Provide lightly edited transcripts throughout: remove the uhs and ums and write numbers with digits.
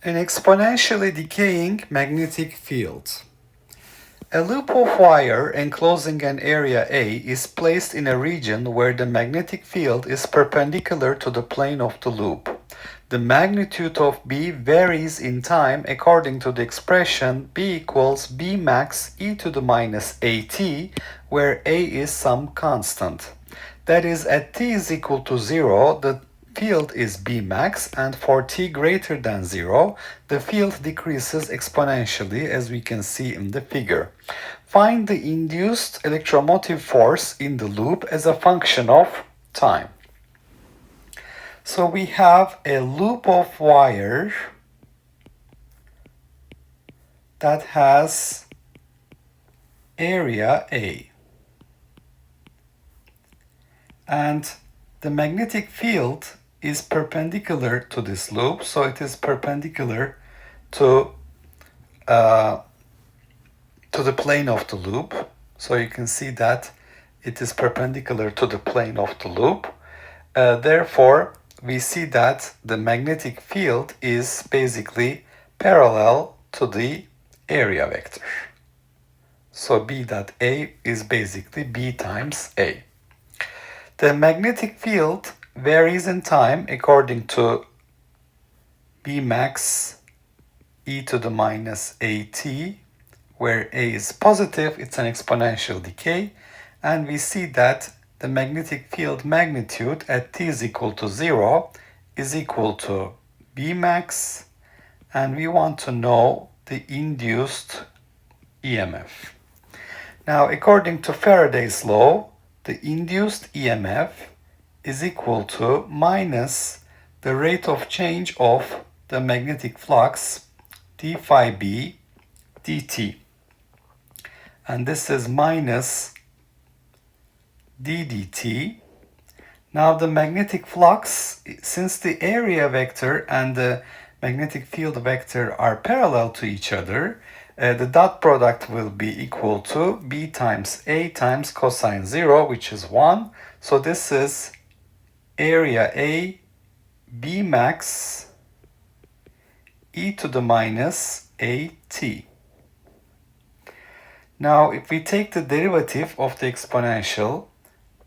An exponentially decaying magnetic field. A loop of wire enclosing an area A is placed in a region where the magnetic field is perpendicular to the plane of the loop. The magnitude of B varies in time according to the expression B equals B max e to the minus AT, where A is some constant. That is, at t is equal to 0, the field is B max, and for t greater than 0, the field decreases exponentially, as we can see in the figure. Find the induced electromotive force in the loop as a function of time. So we have a loop of wire that has area A. And the magnetic field is perpendicular to this loop, so it is perpendicular to the plane of the loop. So you can see that it is perpendicular to the plane of the loop. Therefore, we see that the magnetic field is basically parallel to the area vector. So B dot A is basically B times A. The magnetic field varies in time according to B max e to the minus AT, where A is positive, it's an exponential decay, and we see that the magnetic field magnitude at t is equal to 0 is equal to B max, and we want to know the induced EMF. Now, according to Faraday's law, the induced EMF is equal to minus the rate of change of the magnetic flux d phi b dt. And this is minus d dt. Now the magnetic flux, since the area vector and the magnetic field vector are parallel to each other, the dot product will be equal to B times A times cosine 0, which is 1. So this is area A B max e to the minus AT. Now, if we take the derivative of the exponential,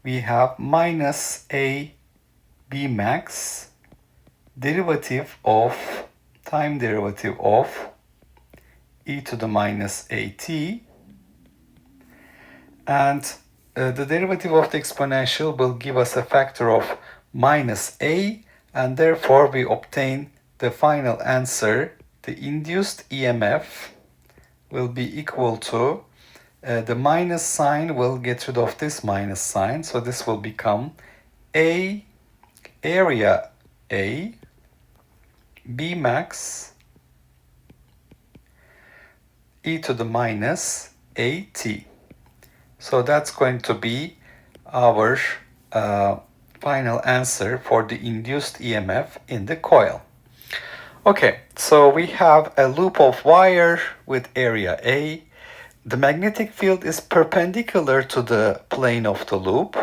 we have minus A B max derivative of time derivative of e to the minus AT, and the derivative of the exponential will give us a factor of minus A, and therefore we obtain the final answer. The induced EMF will be equal to the minus sign will get rid of this minus sign, so this will become A area A B max e to the minus AT. So that's going to be our final answer for the induced EMF in the coil. Okay, so we have a loop of wire with area A. The magnetic field is perpendicular to the plane of the loop.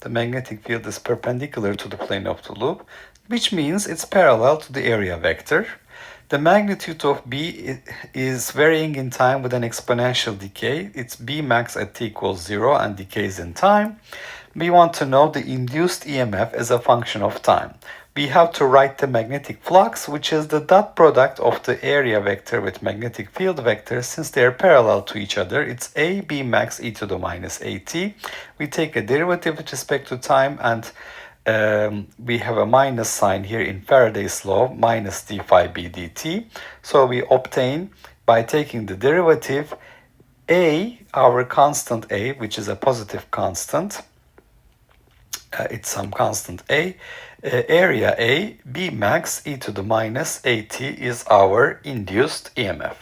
The magnetic field is perpendicular to the plane of the loop, which means it's parallel to the area vector. The magnitude of B is varying in time with an exponential decay. It's B max at t equals 0 and decays in time. We want to know the induced EMF as a function of time. We have to write the magnetic flux, which is the dot product of the area vector with magnetic field vector. Since they are parallel to each other, it's A B max e to the minus AT. We take a derivative with respect to time, and we have a minus sign here in Faraday's law, minus d phi b dt. So we obtain, by taking the derivative, A, our constant A, which is a positive constant, it's some constant A, area A, B max e to the minus AT is our induced EMF.